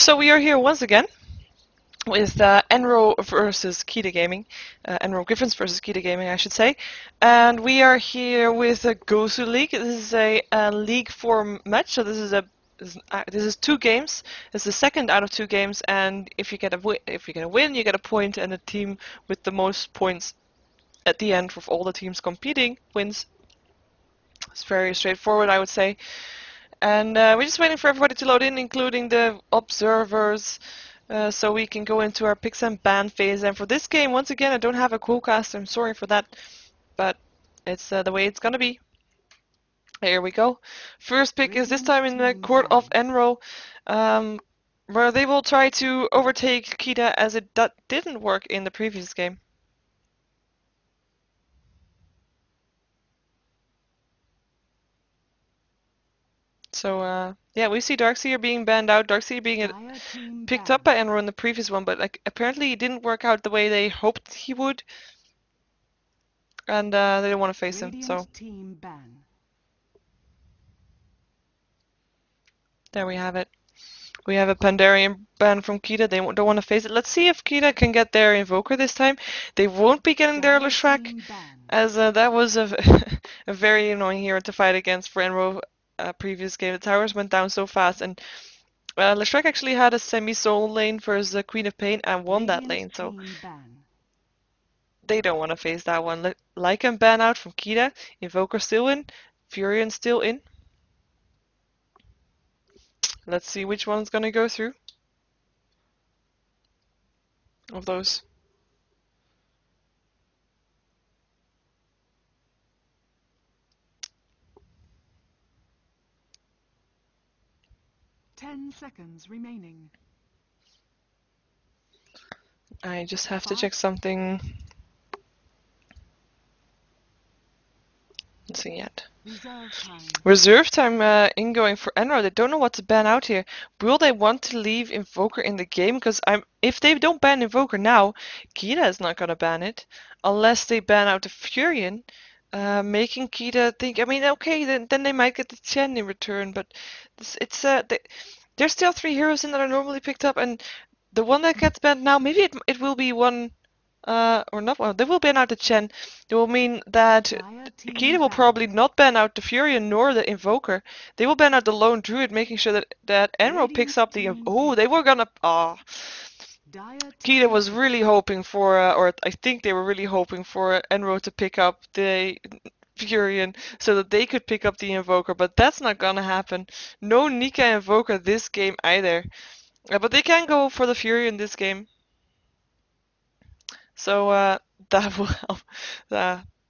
So we are here once again with EnRo versus Keita Gaming, EnRo Griffins versus Keita Gaming, I should say. And we are here with a GosuLeague. This is a league form match, so this is 2 games. It's the second out of 2 games, and if you get a win, you get a point, and the team with the most points at the end, with all the teams competing, wins. It's very straightforward, I would say. And we're just waiting for everybody to load in, including the observers, so we can go into our picks and ban phase. And for this game, once again, I don't have a quocast. I'm sorry for that, but it's the way it's gonna be. Here we go. First pick is this time in the court of EnRo, where they will try to overtake Keita, as it didn't work in the previous game. So, yeah, we see Darkseer being banned out, Darkseer being picked up by EnRo in the previous one, but like apparently it didn't work out the way they hoped he would. And they don't want to face him, so... There we have it. We have a Pandarian ban from Keita. They don't want to face it. Let's see if Keita can get their Invoker this time. They won't be getting their Leshrac, as that was a, a very annoying hero to fight against for EnRo. Previous game. The towers went down so fast, and Leshrac actually had a semi-soul lane versus Queen of Pain and won that lane, so they don't want to face that one. Lycan ban out from Keita, Invoker still in, Furion still in. Let's see which one's gonna go through of those. Seconds remaining. I just have to check something. Let's see yet. Reserve time ingoing for EnRo. They don't know what to ban out here. Will they want to leave Invoker in the game? Because if they don't ban Invoker now, Keita is not gonna ban it unless they ban out the Furion, making Keita think. I mean, okay, then they might get the Chen in return, but there's still 3 heroes in that are normally picked up, and the one that gets banned now, maybe it will be one. Or not one. They will ban out the Chen. It will mean that Keita will probably not ban out the Furion nor the Invoker. They will ban out the Lone Druid, making sure that EnRo picks up the... Oh, they were gonna... Keita was really hoping for, or I think they were really hoping for EnRo to pick up the Furion so that they could pick up the Invoker, but that's not gonna happen. No Nika Invoker this game either. But they can go for the Furion this game. So that will help.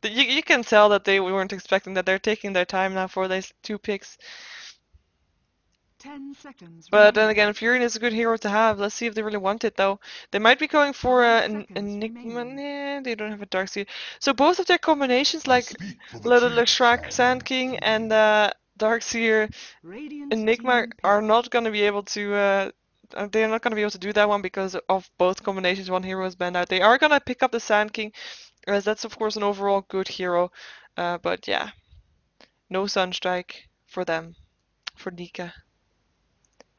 You can tell that we weren't expecting that. They're taking their time now for these 2 picks. 10 seconds. But then again, Furion is a good hero to have. Let's see if they really want it, though. They might be going for an Enigma. Nah, they don't have a Darkseer. So both of their combinations, like Little Leshrac, Sand King, and Darkseer, Enigma, are not going to be able to... they're not going to be able to do that one because of both combinations. One hero is banned out. They are going to pick up the Sand King, as that's of course an overall good hero. But yeah, no Sunstrike for them, for Nika.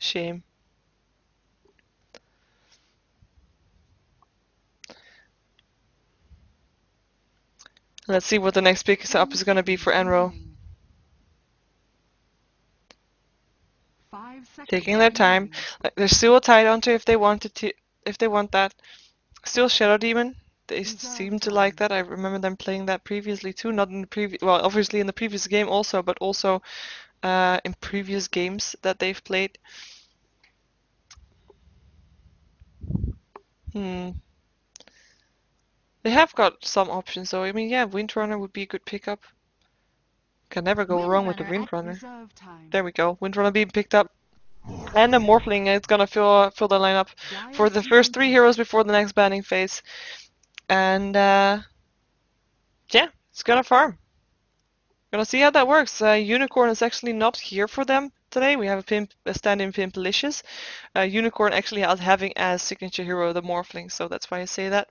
Shame. Let's see what the next pick up is going to be for EnRo. Taking their time. There's still a Tidehunter if they wanted to, if they want that. Still Shadow Demon. They seem to like that. I remember them playing that previously too. Not in the previous, well, obviously in the previous game also, but also in previous games that they've played. They have got some options though. I mean, yeah, Windrunner would be a good pickup. Can never go wrong with the Windrunner. There we go. Windrunner being picked up. And the Morphling is gonna fill the lineup for the first 3 heroes before the next banning phase. And yeah, it's gonna farm. Gonna see how that works. Unicorn is actually not here for them today. We have a stand-in Pimpalicious. Unicorn actually having as signature hero the Morphling, so that's why I say that.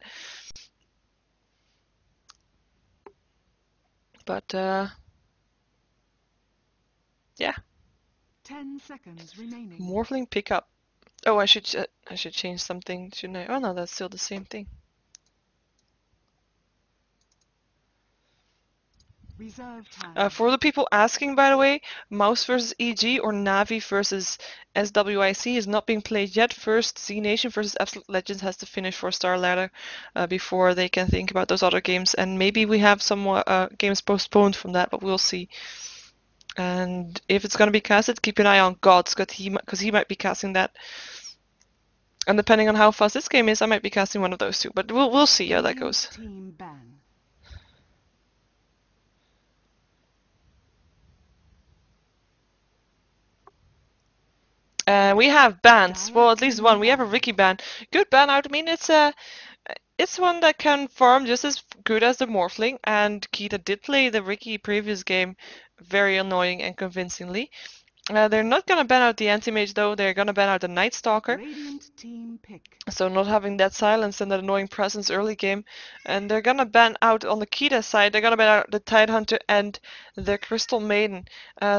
But yeah. 10 seconds remaining. Morphling pickup. Oh, I should change something, shouldn't I? Oh no, that's still the same thing. Reserve time. For the people asking, by the way, Mouse versus EG or Navi versus SWIC is not being played yet. First, Z Nation versus Absolute Legends has to finish 4-star ladder before they can think about those other games. And maybe we have some games postponed from that, but we'll see. And if it's going to be casted, keep an eye on Gods, because he might be casting that. And depending on how fast this game is, I might be casting one of those two. But we'll see how that goes. Team ban. We have bans. Well, at least one. We have a Ricky ban. Good ban. I mean, it's one that can farm just as good as the Morphling, and Keita did play the Ricky previous game very annoying and convincingly. They're not gonna ban out the Anti-Mage though, they're gonna ban out the Night Stalker. Radiant team pick. So not having that silence and that annoying presence early game. And they're gonna ban out on the Keita side, they're gonna ban out the Tidehunter and the Crystal Maiden.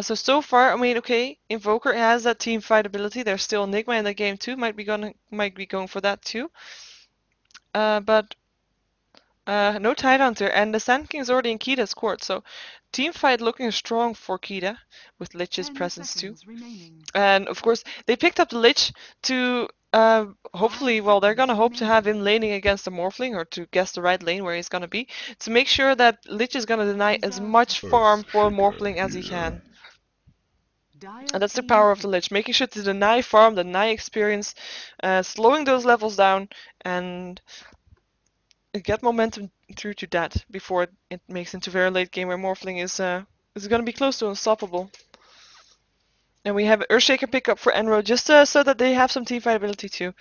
So far, I mean, okay, Invoker has that team fight ability. There's still Enigma in the game too, might be going for that too. But no Tidehunter, and the Sand King's already in Keita's court, so team fight looking strong for Keita, with Lich's presence too. Remaining. And of course, they picked up the Lich to hopefully, well, they're gonna hope to have him laning against the Morphling, or to guess the right lane where he's gonna be, to make sure that Lich is gonna deny as much farm for Morphling as he can. And that's the power of the Lich, making sure to deny farm, deny experience, slowing those levels down, and get momentum through to that before it makes into very late game where Morphling is going to be close to unstoppable. And we have Earthshaker pickup for EnRo just so that they have some teamfight ability too.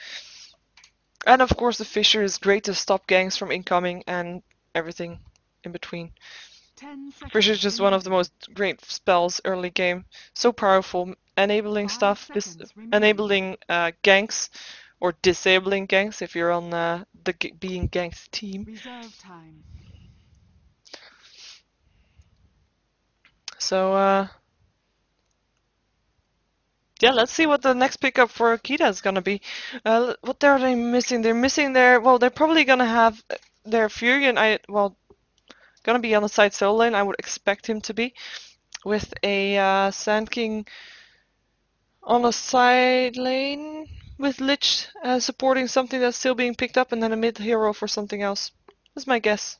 And of course the Fissure is great to stop ganks from incoming and everything in between. Fissure is just one of the most great spells early game. So powerful, enabling stuff, enabling ganks, or disabling ganks if you're on the being ganked team. Reserve time. So yeah, let's see what the next pickup for Keita is gonna be. What are they missing? They're missing their, well, they're probably gonna have their Furion. Gonna be on the side solo lane. I would expect him to be, with a Sand King on a side lane with Lich supporting something that's still being picked up, and then a mid hero for something else. That's my guess.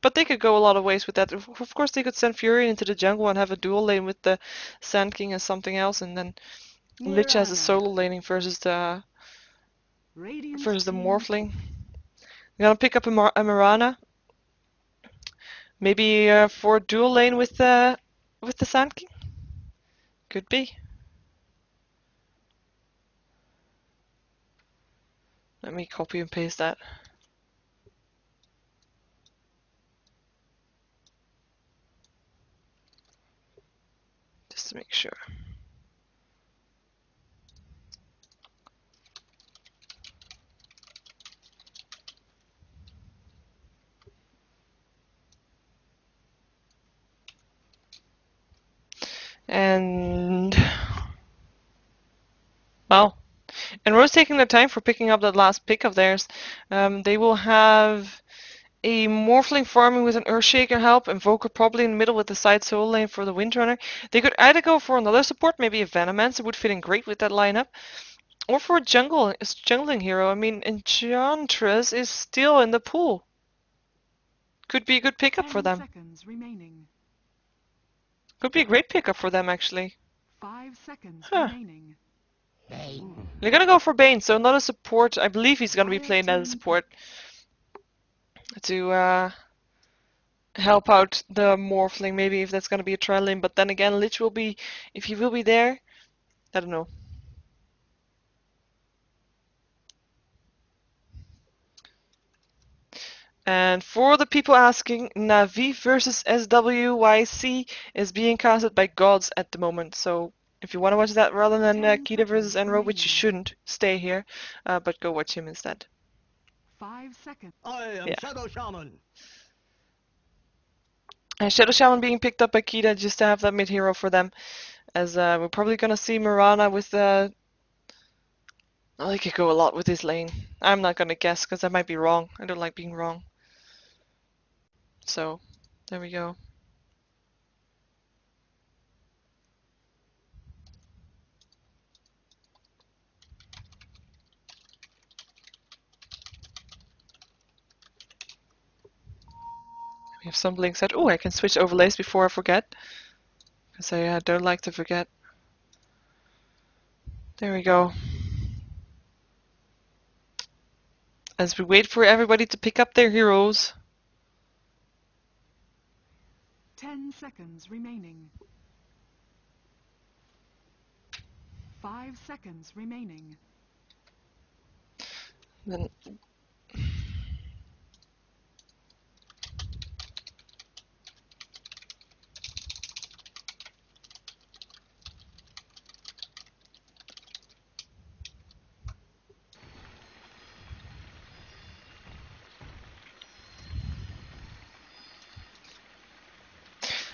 But they could go a lot of ways with that. Of course, they could send Fury into the jungle and have a dual lane with the Sand King and something else, and then Lich as a solo laning versus the Morphling. I'm gonna pick up a Mirana. Maybe for dual lane with the Sand King. Could be. Let me copy and paste that. Just to make sure. And well, EnRo's taking their time for picking up that last pick of theirs. They will have a Morphling farming with an Earthshaker help, Invoker probably in the middle with the side solo lane for the Windrunner. They could either go for another support, maybe a Venomancer would fit in great with that lineup, or for a jungling hero. I mean, Enchantress is still in the pool. Could be a good pickup for them. Could be a great pickup for them, actually. 5 seconds remaining. They're gonna go for Bane, so not a support. I believe he's gonna be playing as a support to help out the Morphling, maybe, if that's gonna be a trial lane. But then again, Lich will be, if he will be there, I don't know. And for the people asking, Navi versus SWYC is being casted by Gods at the moment. So if you want to watch that rather than Keita versus EnRo, which you shouldn't, stay here, but go watch him instead. 5 seconds. I am Shadow Shaman. And Shadow Shaman being picked up by Keita just to have that mid hero for them, as we're probably gonna see Mirana with Oh, they could go a lot with this lane. I'm not gonna guess because I might be wrong. I don't like being wrong. So, there we go. We have some blinks set. Oh, I can switch overlays before I forget. Because I don't like to forget. There we go. As we wait for everybody to pick up their heroes. 10 seconds remaining. 5 seconds remaining. Then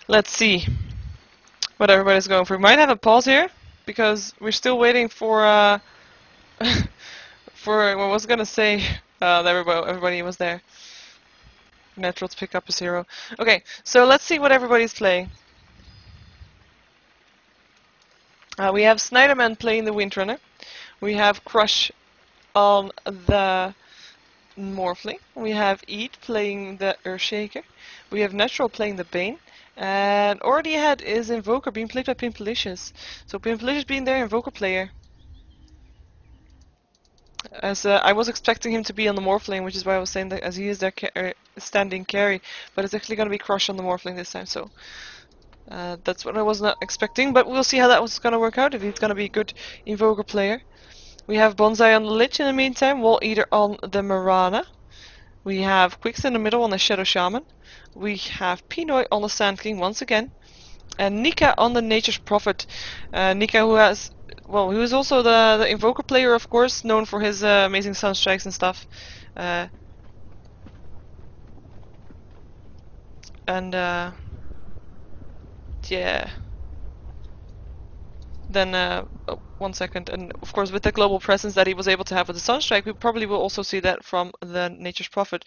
let's see what everybody's going for. We might have a pause here because we're still waiting for for what I was gonna say. Everybody was there. Natural to pick up a zero. Okay, so let's see what everybody's playing. We have Snyderman playing the Windrunner. We have Crush on the Morphling. We have Eat playing the Earthshaker. We have Natural playing the Bane. And already ahead is Invoker being played by Pimpalicious. So Pimpalicious being their Invoker player. As I was expecting him to be on the Morphling, which is why I was saying that as he is their standing carry. But it's actually going to be Crush on the Morphling this time. So that's what I was not expecting. But we'll see how that was going to work out, if he's going to be a good Invoker player. We have Bonsai on the Lich in the meantime, Wall Eater on the Marana. We have Quicks in the middle on the Shadow Shaman. We have Pinoy on the Sand King once again. And Nika on the Nature's Prophet. Nika who has, well, he was also the Invoker player, of course, known for his amazing Sunstrikes and stuff. Yeah. Then, oh, 1 second, and of course with the global presence that he was able to have with the Sunstrike, we probably will also see that from the Nature's Prophet.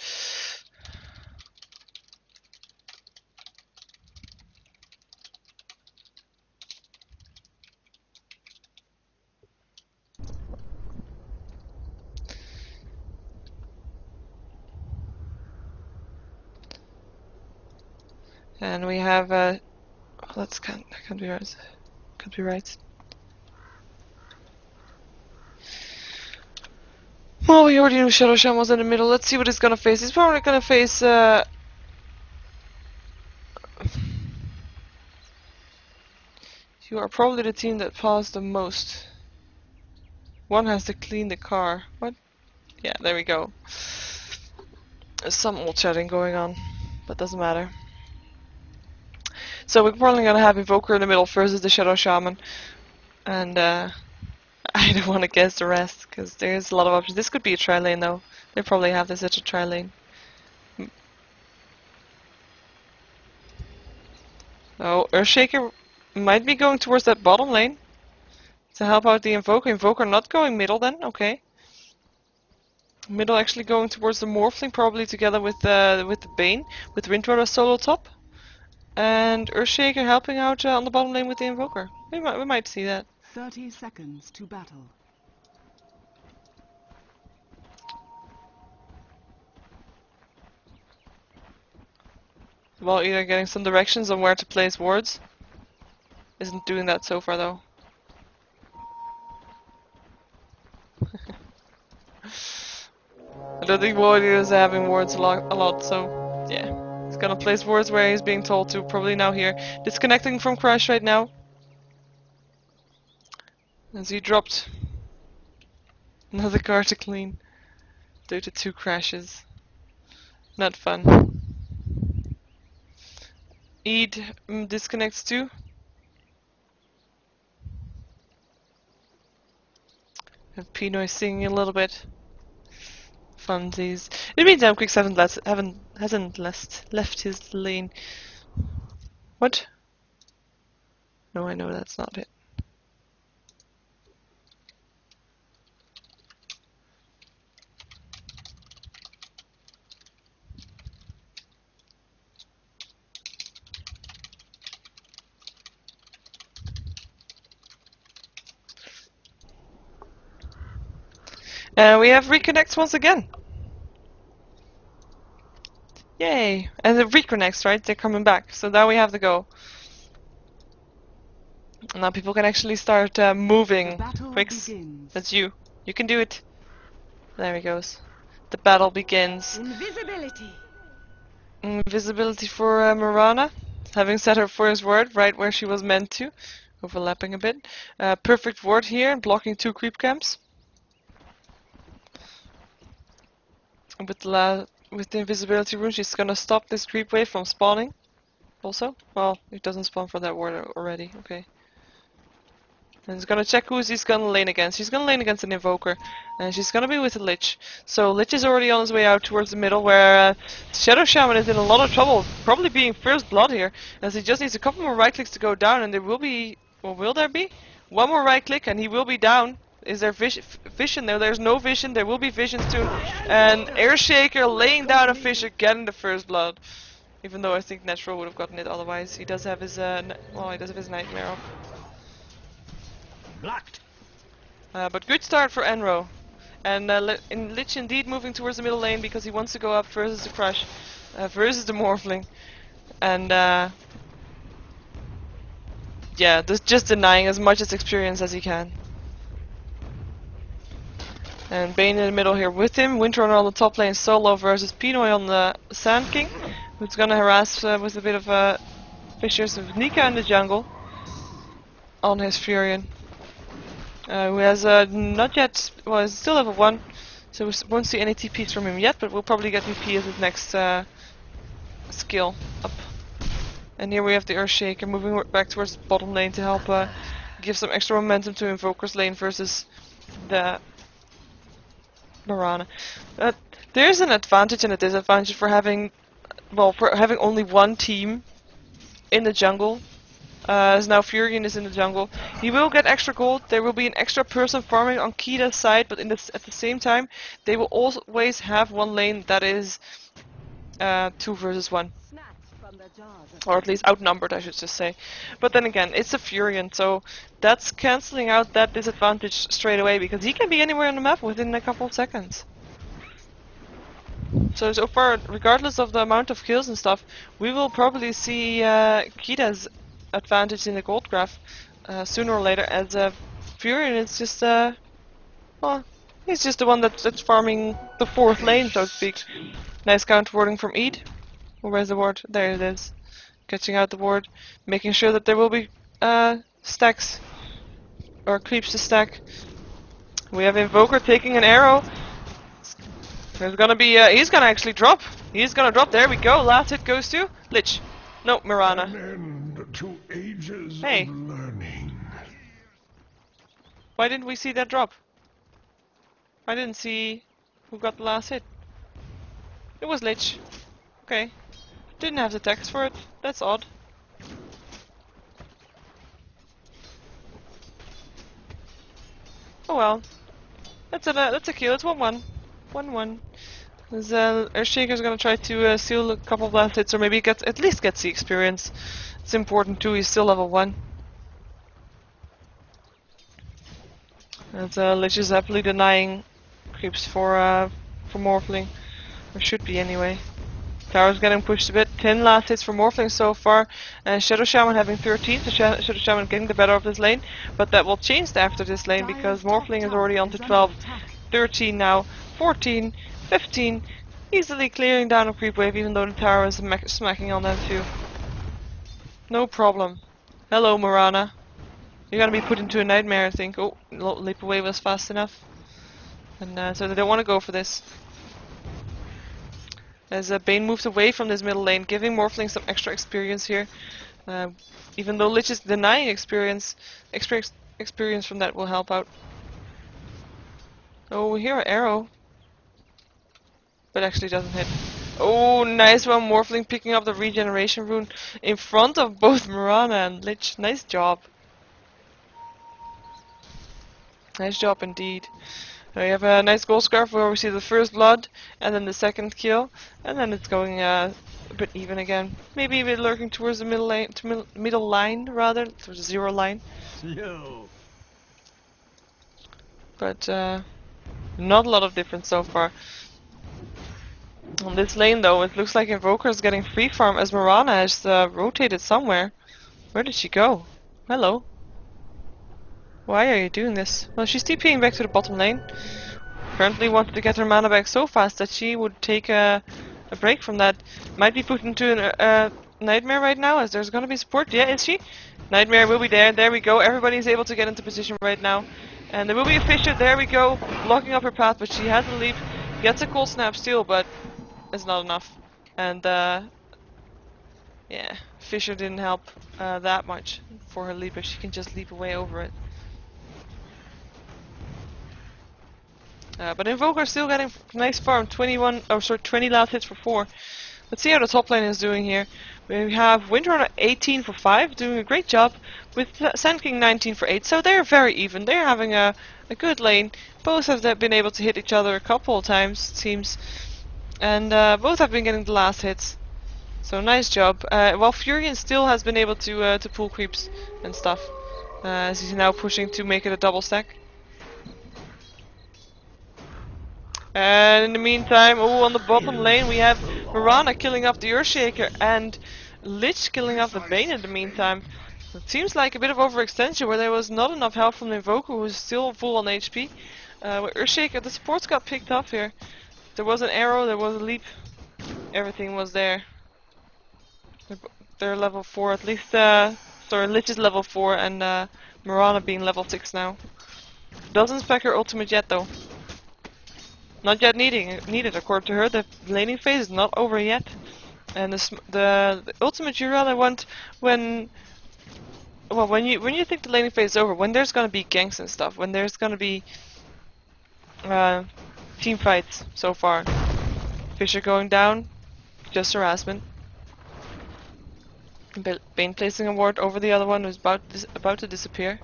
And we have, oh, that can't be right. Can't be right. Well, we already knew Shadow Shaman was in the middle. Let's see what he's gonna face. He's probably gonna face, you are probably the team that paused the most. One has to clean the car. What? Yeah, there we go. There's some old chatting going on, but doesn't matter. So we're probably gonna have Invoker in the middle versus the Shadow Shaman. And, I don't want to guess the rest, because there's a lot of options. This could be a tri-lane, though. They probably have this as a tri-lane. Oh, Earthshaker might be going towards that bottom lane to help out the Invoker. Invoker not going middle then, okay. Middle actually going towards the Morphling, probably together with the Bane, with Windrunner solo top. And Earthshaker helping out on the bottom lane with the Invoker. We might see that. 30 seconds to battle. Well, either getting some directions on where to place wards. Isn't doing that so far though. I don't think Warrior is having wards a lot, so yeah. He's gonna place wards where he's being told to, probably now here. Disconnecting from Crash right now. As he dropped another car to clean due to 2 crashes. Not fun. Eid disconnects too. And Pinoy singing a little bit. Funsies. In the meantime, Quicks hasn't left his lane. What? No, I know that's not it. And we have reconnects once again. Yay! And the reconnects, right? They're coming back. So now we have the go. Now people can actually start moving. Quicks, that's you. You can do it. There he goes. The battle begins. Invisibility. Invisibility for Mirana. Having said her first word right where she was meant to. Overlapping a bit. Perfect ward here, blocking 2 creep camps. With the invisibility rune, she's gonna stop this creep wave from spawning. Also, well, it doesn't spawn for that ward already. Okay. And he's gonna check who he's gonna lane against. She's gonna lane against an Invoker, and she's gonna be with a Lich. So Lich is already on his way out towards the middle, where Shadow Shaman is in a lot of trouble, probably being first blood here, as he just needs a couple more right clicks to go down, and there will be, well, will there be? One more right click, and he will be down. Is there vision there? There's no vision. There will be vision soon. And Airshaker laying down a Fisher, getting the first blood. Even though I think Natural would have gotten it otherwise. He does have his, well, he does have his Nightmare up. Blocked. But good start for EnRo. And Lich indeed moving towards the middle lane because he wants to go up versus the Crush. Versus the Morphling. And yeah, just denying as much experience as he can. And Bane in the middle here with him. Windrunner on the top lane solo versus Pinoy on the Sand King. Who's gonna harass with a bit of Fissures of Nika in the jungle. On his Furion. Who has not yet, well, he's still level 1, so we won't see any TPs from him yet, but we'll probably get TP as his next skill up. And here we have the Earthshaker moving back towards the bottom lane to help give some extra momentum to Invoker's lane versus the Mirana. There's an advantage and a disadvantage for having, well, for having only one team in the jungle. As now Furion is in the jungle. He will get extra gold, there will be an extra person farming on Keita's side, but at the same time, they will always have one lane that is 2 versus 1. Or at least outnumbered, I should just say. But then again, it's a Furion, so that's cancelling out that disadvantage straight away, because he can be anywhere on the map within a couple of seconds. So far, regardless of the amount of kills and stuff, we will probably see Keita's advantage in the gold graph sooner or later, as Furion is just well, he's just the one that's farming the 4th lane, so to speak. Nice counter warding from Eid. Where's the ward? There it is. Catching out the ward, making sure that there will be stacks or creeps to stack. We have Invoker taking an arrow. There's gonna be he's gonna actually drop. He's gonna drop. There we go. Last hit goes to Lich. No, Mirana. An end to ages Hey. of learning. Why didn't we see that drop? I didn't see who got the last hit. It was Lich. Okay. Didn't have the text for it. That's odd. Oh well. That's a kill. It's 1-1. 1-1. Earthshaker's gonna try to seal a couple of last hits, or maybe at least gets the experience. It's important too, he's still level 1. And Lich is happily denying creeps for Morphling. Or should be anyway. Tower's getting pushed a bit. 10 last hits for Morphling so far. And Shadow Shaman having 13, so Shadow Shaman getting the better of this lane. But that will change after this lane, because Morphling is already on to 12. 13 now. 14. 15, easily clearing down a creep wave, even though the tower is smacking on them too. No problem. Hello, Mirana. You're gonna be put into a nightmare, I think. Oh, leap away was fast enough. And so they don't want to go for this. As Bane moves away from this middle lane, giving Morphling some extra experience here. Even though Lich is denying experience from that will help out. Oh, we hear an arrow. But actually doesn't hit. Oh, nice one, Morphling picking up the regeneration rune in front of both Mirana and Lich. Nice job. Nice job indeed. Now we have a nice goal scarf where we see the first blood and then the second kill, and then it's going a bit even again. Maybe a bit lurking towards the middle lane, middle line rather, towards the 0 line. Slow. But Not a lot of difference so far. On this lane though, it looks like Invoker is getting free farm as Mirana has rotated somewhere. Where did she go? Hello. Why are you doing this? Well, she's TPing back to the bottom lane. Apparently wanted to get her mana back so fast that she would take a break from that. Might be put into a Nightmare right now as there's gonna be support. Yeah, is she? Nightmare will be there. There we go. Everybody's able to get into position right now. And there will be a Fisher. There we go. Blocking up her path, but she has a leap. Gets a cold snap still, but it's not enough. And yeah, Fisher didn't help that much for her leap, but she can just leap away over it. But Invoker still getting nice farm, 20 last hits for 4. Let's see how the top lane is doing here. We have Windrunner 18 for 5, doing a great job, with Sand King 19 for 8, so they're very even. They're having a good lane. Both have been able to hit each other a couple of times, it seems. And both have been getting the last hits. So nice job. While Furion still has been able to pull creeps and stuff. As he's now pushing to make it a double stack. And in the meantime, on the bottom lane we have Mirana killing off the Earthshaker and Lich killing off the Bane in the meantime. It seems like a bit of overextension where there was not enough help from the Invoker, who's still full on HP. With Earthshaker, the supports got picked up here. There was an arrow, there was a leap, everything was there. They're level 4, at least, sorry, Lich is level 4 and Mirana being level 6 now. Doesn't spec her ultimate yet though. Not yet needed, according to her. The laning phase is not over yet. And the ultimate you rather want when you think the laning phase is over, when there's gonna be ganks and stuff, when there's gonna be team fights so far. Fisher going down, just harassment. Bane placing a ward over the other one who's about to disappear.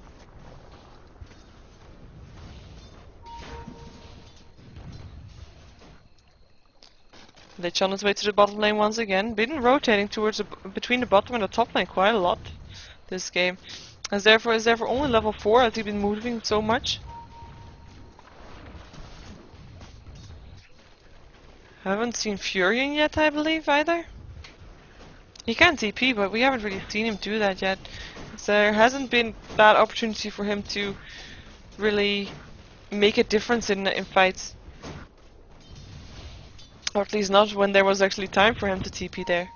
Lich on his way to the bottom lane once again. Been rotating towards between the bottom and the top lane quite a lot this game. Is therefore only level 4 as he's been moving so much. Haven't seen Furion yet, I believe, either. He can TP, but we haven't really seen him do that yet. There hasn't been that opportunity for him to really make a difference in fights. Or at least not when there was actually time for him to TP there.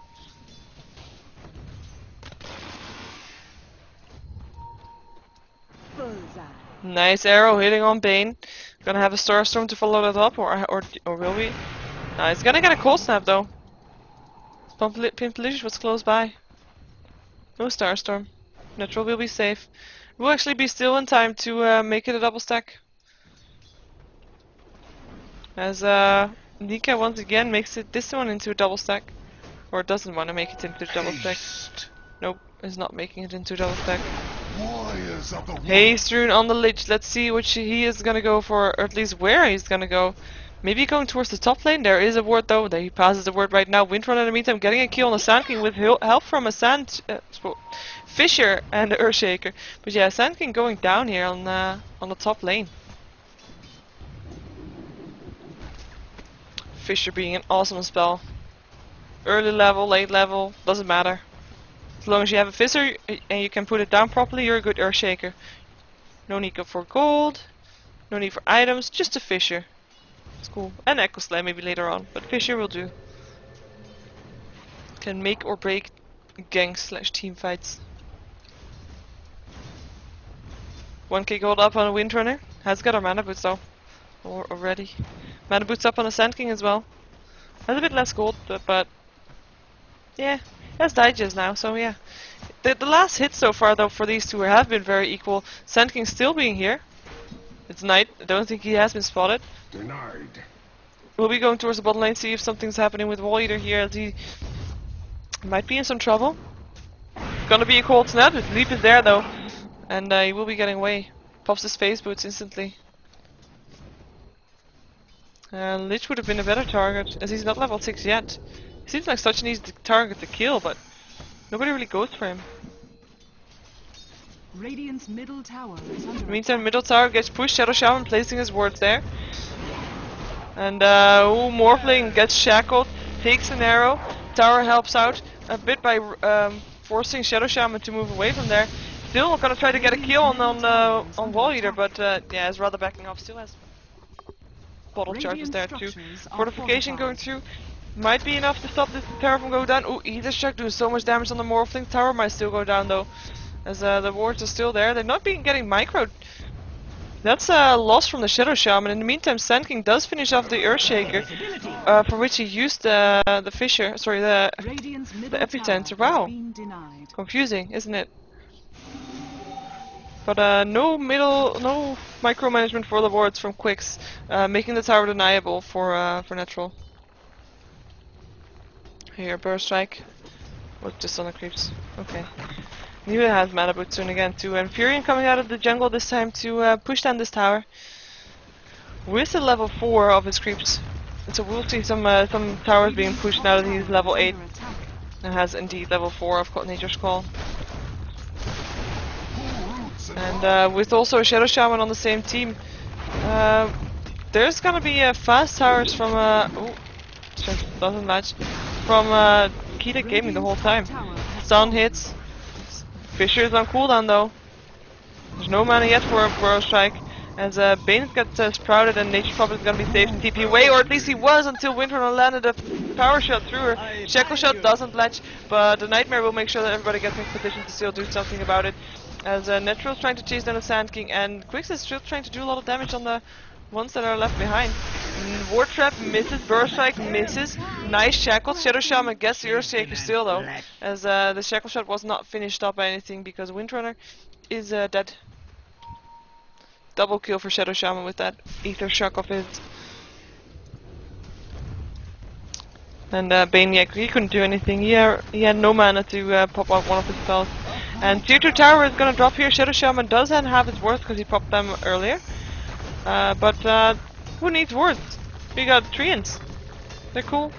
Nice arrow hitting on Bane. Gonna have a Starstorm to follow that up, or will we? No, he's gonna get a cold snap though. Pimplegish was close by. No Starstorm. Neutral will be safe. We'll actually be still in time to make it a double stack. As Nika once again makes this one into a double stack. Or doesn't want to make it into a double stack. Nope, is not making it into a double stack. Haste rune on the Lich. Let's see which he is gonna go for, or at least where he's gonna go. Maybe going towards the top lane. There is a ward though. He passes the ward right now. Windrunner in the meantime getting a kill on the Sand King with help from a Fisher and the Earthshaker. But yeah, Sand King going down here on the top lane. Fisher being an awesome spell. Early level, late level, doesn't matter. As long as you have a Fisher and you can put it down properly, you're a good Earthshaker. No need for gold, no need for items, just a Fisher. It's cool. And Echo Slay maybe later on, but Fisher will do. Can make or break gang/ team fights. 1k gold up on a Windrunner. Has got our mana boots though. Already. Mana boots up on a Sand King as well. Has a bit less gold, but yeah, has digest now, so yeah. The last hits so far though for these two have been very equal. Sand King still being here. It's night. I don't think he has been spotted. Denied. We'll be going towards the bottom lane, see if something's happening with Wall Eater here, as he might be in some trouble. Gonna be a cold snap. His leap is there though, and he will be getting away. Pops his phase boots instantly. Lich would have been a better target, as he's not level 6 yet. He seems like such an easy target to kill, but nobody really goes for him. Radiant's middle tower is under Meantime, middle tower gets pushed. Shadow Shaman placing his wards there. And Morphling gets shackled, takes an arrow. Tower helps out a bit by forcing Shadow Shaman to move away from there. Still gonna try to get a kill on Wall Eater, but yeah, is rather backing off. Still has bottle charges there too. Fortification going through. Might be enough to stop this tower from going down. Ooh, Aether's Shock doing so much damage on the Morphling. Tower might still go down though, as the wards are still there. They're not getting microed. That's a loss from the Shadow Shaman. In the meantime, Sand King does finish off the Earthshaker, for which he used the Fissure. Sorry, the Epicenter. Wow, confusing, isn't it? But no micromanagement for the wards from Quicks, making the tower deniable for Natural. Here, Burst Strike. Or just on the creeps. Okay. Neva has mana boot soon again too, and Furion coming out of the jungle this time to push down this tower with the level 4 of his creeps. And so we'll see some towers being pushed now that he's level 8 and has indeed level 4 of Nature's Call. And with also a Shadow Shaman on the same team, there's gonna be fast towers from doesn't match from Keita Gaming the whole time. Stun hits. Fissure is on cooldown though. There's no mana yet for a Burrow Strike, as Bane got sprouted and Nature's Prophet is gonna be safe to TP away, or at least he was until Windrunner landed a power shot through her. Shackle Shot doesn't latch, but the Nightmare will make sure that everybody gets in position to still do something about it. As Natural's trying to chase down the Sand King, and Quicks is still trying to do a lot of damage on the ones that are left behind. Ward Trap misses, Burst Strike misses, nice Shackles. Shadow Shaman gets the Earthshaker still though, as the Shackle Shot was not finished up by anything because Windrunner is dead. Double kill for Shadow Shaman with that Ether Shock of his. And Bane, yeah, he couldn't do anything. He had no mana to pop out one of his spells. And Tier 2 tower is gonna drop here. Shadow Shaman does have its worth because he popped them earlier. But who needs wards? We got Treants. They're cool.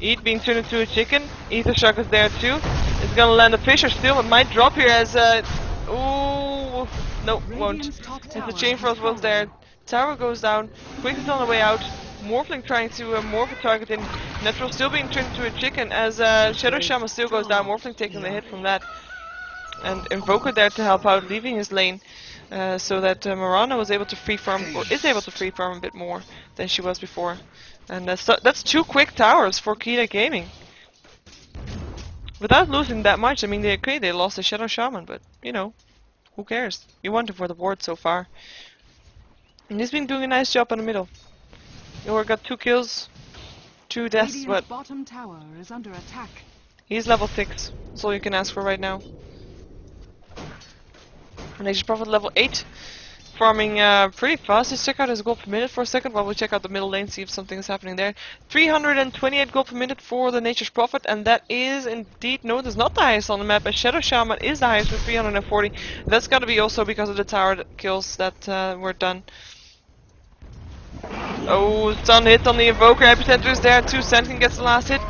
Eat being turned into a chicken. Ether Shock is there too. It's gonna land a Fissure still. It might drop here as ooh, no, won't. As the Chain Frost was there. Tower goes down. Quick is on the way out. Morphling trying to morph a target in. Natural still being turned into a chicken as Shadow Shaman still goes down. Morphling taking the hit from that. And Invoker there to help out, leaving his lane. So that Mirana was able to free farm, or is able to free farm a bit more than she was before. And that's 2 quick towers for Keita Gaming. Without losing that much. I mean, they lost the Shadow Shaman, but you know, who cares? You won it for the board so far. And he's been doing a nice job in the middle. Yor got 2 kills, 2 deaths, but bottom tower is under attack. He's level 6. That's all you can ask for right now. Nature's Prophet level 8, farming pretty fast. Let's check out his gold per minute for a second while we check out the middle lane, see if something is happening there. 328 gold per minute for the Nature's Prophet, and that is indeed, no, that's not the highest on the map, as Shadow Shaman is the highest with 340. That's gotta be also because of the tower kills that were done. Oh, stun hit on the Invoker, Epicenter is there too, Sand King gets the last hit.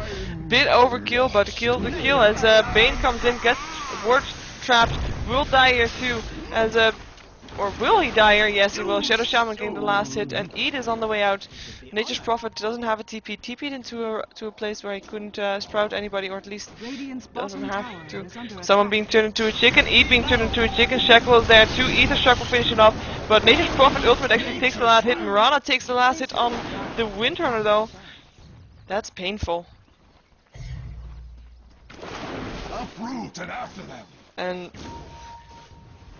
Bit overkill, but kill the kill as Bane comes in, gets Ward trapped, will die here too, as or will he die here? Yes he will. Shadow Shaman getting the last hit, and Eid is on the way out. Nature's Prophet doesn't have a TP. TP'd into a place where he couldn't sprout anybody, or at least doesn't have to. Someone being turned into a chicken, Eid being turned into a chicken, Shackle is there too, Ether Shock will finish it off, but Nature's Prophet ultimate actually takes the last hit. Mirana takes the last hit on the Windrunner though. That's painful. Uproot and after them. And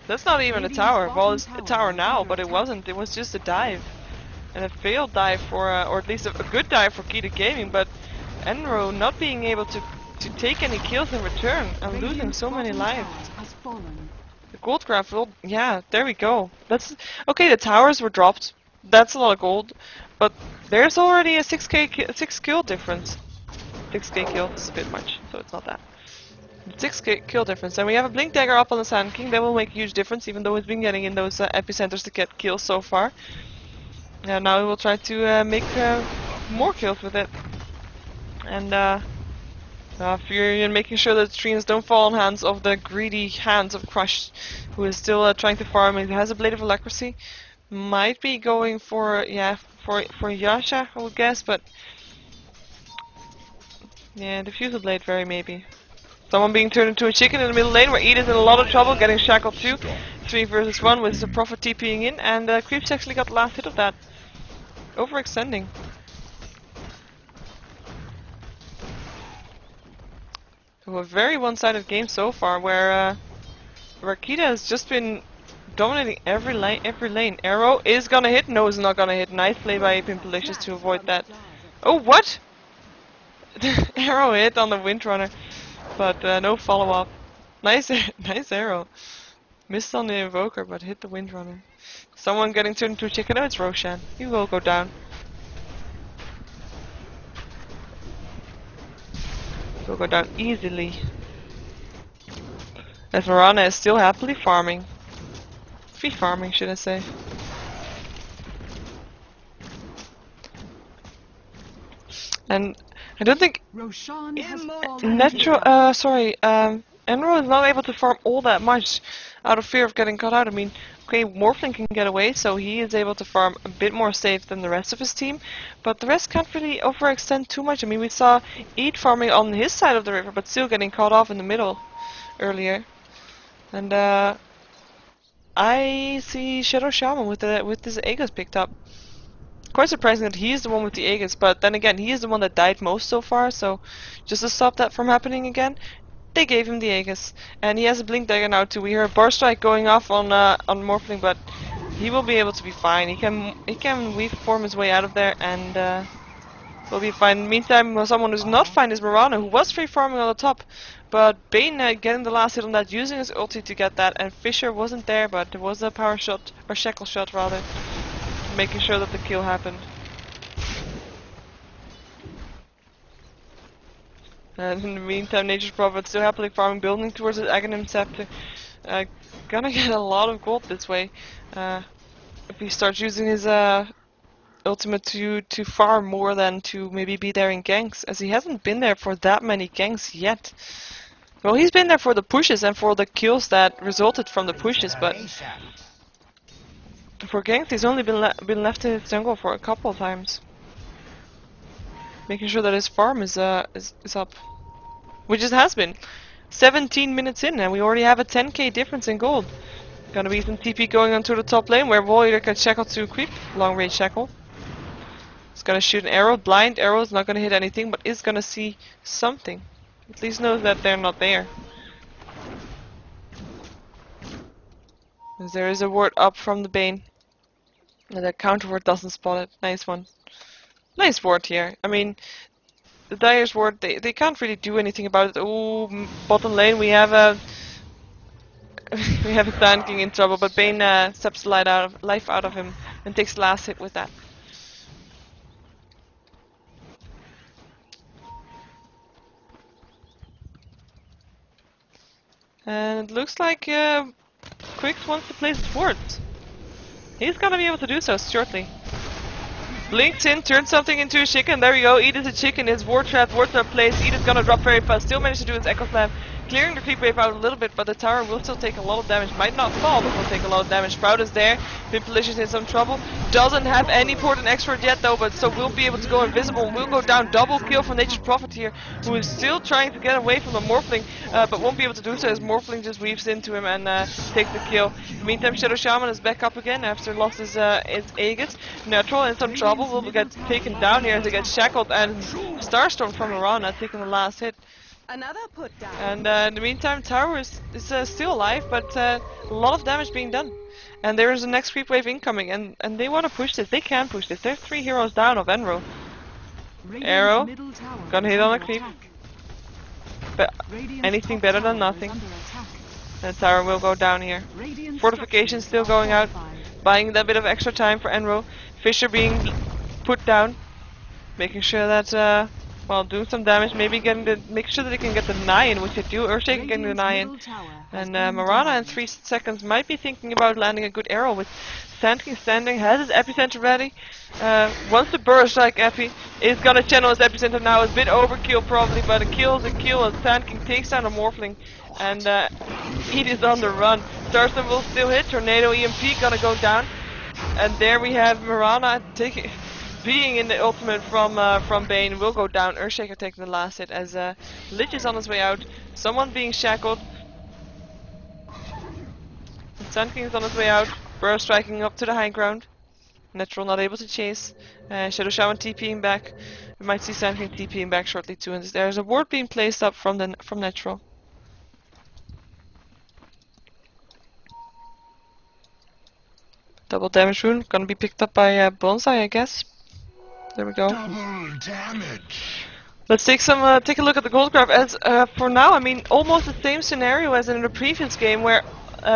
that's not even a tower. Well, it's a tower now, but it wasn't. It was just a dive. And a failed dive for, or at least a good dive for Keita Gaming, but EnRo not being able to take any kills in return and losing so many lives. The gold graph will, yeah, there we go. That's, okay, the towers were dropped. That's a lot of gold. But there's already a 6 kill difference. 6k kill is a bit much, so it's not that. 6 kill difference, and we have a Blink Dagger up on the Sand King. That will make a huge difference, even though it's been getting in those epicenters to get kills so far. And now we will try to make more kills with it. And Furion making sure that the streams don't fall in hands of the greedy hands of Crush, who is still trying to farm. He has a Blade of Alacrity. Might be going for, yeah, for Yasha, I would guess, but yeah, diffuser blade very maybe. Someone being turned into a chicken in the middle lane where Edith in a lot of trouble, getting shackled too. 3 versus 1 with the Prophet TPing in, and Creeps actually got the last hit of that. Overextending. So a very one-sided game so far, where Keita has just been dominating every lane. EnRo is gonna hit. No, it's not gonna hit. Nice play by Pimpalicious to avoid that. Oh, what? EnRo hit on the Windrunner, but no follow-up. Nice, nice arrow. Missed on the Invoker, but hit the Windrunner. Someone getting turned into a chicken. Oh, it's Roshan. He will go down. Will go down easily. As Marana is still happily farming. Free farming, should I say. And I don't think Roshan has fallen. EnRo is not able to farm all that much out of fear of getting caught out. I mean, okay, Morphling can get away, so he is able to farm a bit more safe than the rest of his team, but the rest can't really overextend too much. I mean, we saw Eid farming on his side of the river, but still getting caught off in the middle earlier. And I see Shadow Shaman with his Aegis picked up. Quite surprising that he is the one with the Aegis, but then again, he is the one that died most so far, so just to stop that from happening again, they gave him the Aegis. And he has a Blink Dagger now too. We hear a Bar Strike going off on Morphling, but he will be able to be fine. He can weave form his way out of there, and will be fine. In the meantime, someone who's not fine is Marana, who was free farming on the top, but Bane getting the last hit on that, using his ulti to get that, and Fisher wasn't there, but there was a power shot, or shackle shot rather, making sure that the kill happened. And in the meantime, Nature's Prophet still happily farming, building towards his Aghanim Scepter. Gonna get a lot of gold this way. If he starts using his ultimate to farm more than to maybe be there in ganks, as he hasn't been there for that many ganks yet. Well, he's been there for the pushes and for the kills that resulted from the pushes, but for ganks he's only been left in his jungle for a couple of times, making sure that his farm is up, which it has been. 17 minutes in, and we already have a 10k difference in gold. Gonna be some TP going onto the top lane, where Warrior can shackle to creep, long range shackle. He's gonna shoot an arrow, blind arrow is not gonna hit anything, but is gonna see something. At least knows that they're not there. As there is a ward up from the Bane. And the counter ward doesn't spot it. Nice one. Nice ward here. I mean, the Dyer's ward, they can't really do anything about it. Oh, bottom lane we have a we have a Sand King in trouble, but Bane steps the life out of him and takes the last hit with that. And it looks like Quicks wants to place his wards. He's gonna be able to do so shortly. Blinks in, turns something into a chicken. There we go. Edith a chicken. His ward trap, wards are placed. Edith's gonna drop very fast. Still managed to do his Echo Slam, clearing the creep wave out a little bit, but the tower will still take a lot of damage. Might not fall, but will take a lot of damage. Sprout is there. Pimpalicious in some trouble. Doesn't have any important expert yet though, but so will be able to go invisible. Will go down. Double kill from Nature's Prophet here, who is still trying to get away from the Morphling, but won't be able to do so as Morphling just weaves into him and takes the kill. In the meantime, Shadow Shaman is back up again after lost his Aegis. Neutral in some trouble, will get taken down here as he gets shackled, and Starstorm from Arana taking the last hit. Another put down. And in the meantime, Tower is still alive, but a lot of damage being done. And there is a next creep wave incoming, and they want to push this. They can push this. They're 3 heroes down of EnRo. Arrow, gonna hit on a creep. But anything better than nothing. And Tower will go down here. Fortification still going out, buying that bit of extra time for EnRo. Fisher being put down, making sure that well, doing some damage, maybe make sure that they can get the 9, which they do. Earthshaker getting the 9. And Marana in 3 seconds might be thinking about landing a good arrow with Sand King standing, has his epicenter ready. Wants to burst like Epi, is gonna channel his epicenter now. It's a bit overkill probably, but a kill is a kill as Sand King takes down a Morphling. And Heat is on the run. Starstorm will still hit, Tornado EMP gonna go down. And there we have Marana taking being in the ultimate from Bane will go down. Earthshaker taking the last hit as Lich is on his way out. Someone being shackled. Sand King is on his way out. Burrow striking up to the high ground. Natural not able to chase. Shadow Shaman TPing back. We might see Sand King TPing back shortly too. And there's a ward being placed up from Natural. Double damage rune gonna be picked up by Bonsai, I guess. There we go. Double damage. Let's take a look at the gold graph. As for now, I mean, almost the same scenario as in the previous game, where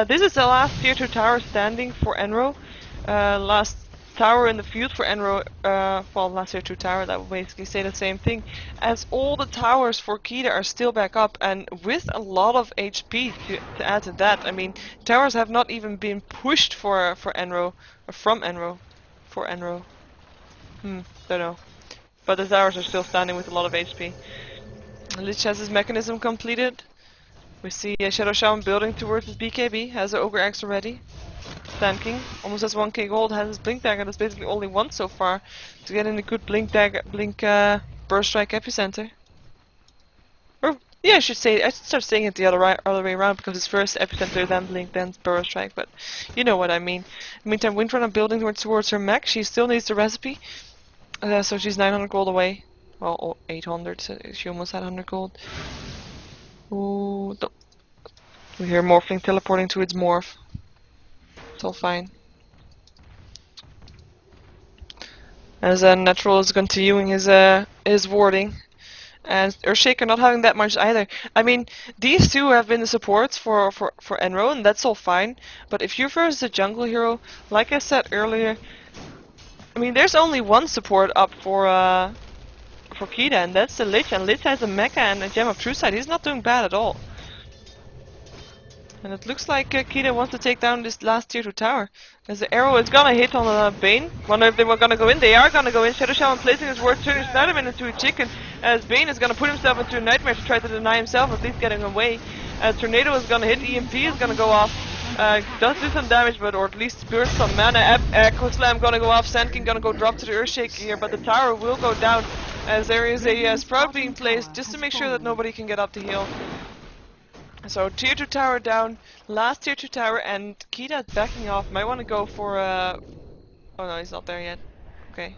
this is the last tier 2 tower standing for EnRo. Last tower in the field for EnRo. Well, last tier 2 tower. That would basically say the same thing. As all the towers for Keita are still back up, and with a lot of HP to add to that. I mean, towers have not even been pushed for EnRo, or from EnRo, for EnRo. Don't know. But the towers are still standing with a lot of HP. Lich has his mechanism completed. We see Shadow Shaman building towards his BKB, has an Ogre Axe already. Sand King almost has 1k gold, has his Blink Dagger, that's basically all he wants so far to get in a good Blink Burst Strike epicenter. Or, yeah, I should start saying it the other way around, because his first epicenter, then Blink, then Burst Strike, but you know what I mean. In the meantime, Windrunner building towards her mech, she still needs the recipe. So she's 900 gold away. Well, 800, so she almost had 100 gold. Ooh, we hear Morphling teleporting to its morph. It's all fine. As Natural is continuing his warding. And Earthshaker not having that much either. I mean, these two have been the supports for EnRo, and that's all fine. But if you're versus a jungle hero, like I said earlier, I mean, there's only one support up for Keita, and that's the Lich. And Lich has a Mecha and a Gem of True Sight. He's not doing bad at all. And it looks like Keita wants to take down this last tier 2 tower. As the arrow is gonna hit on Bane. Wonder if they were gonna go in. They are gonna go in. Shadow Shaman placing his ward, turning Snyderman into a chicken. As Bane is gonna put himself into a nightmare to try to deny himself, at least getting away. As Tornado is gonna hit, EMP is gonna go off. Does do some damage, but or at least burst some mana. Echo Slam gonna go off. Sand King gonna go drop to the Earthshaker here, but the tower will go down as there is a Sprout being placed just to make sure that nobody can get up the hill. So tier 2 tower down, last tier 2 tower, and Keita backing off. Might want to go for oh no, he's not there yet. Okay.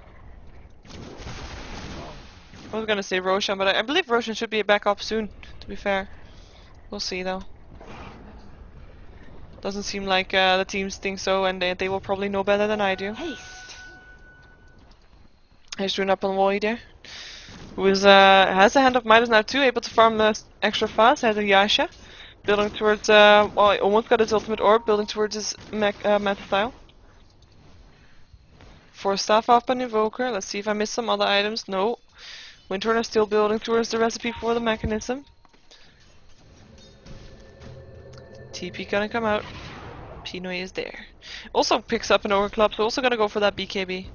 I was gonna say Roshan, but I believe Roshan should be back up soon, to be fair. We'll see though. Doesn't seem like the teams think so, and they will probably know better than I do. Haste. He's doing up on Wally there. Who is has a Hand of Midas now too, able to farm extra fast. Has a Yasha. Building towards, well, he almost got his ultimate orb, building towards his meta style. 4 staff up on Invoker. Let's see if I missed some other items. No. Windrunner still building towards the recipe for the mechanism. TP gonna come out. Pinoy is there. Also picks up an Ogre Club, so also gonna go for that BKB.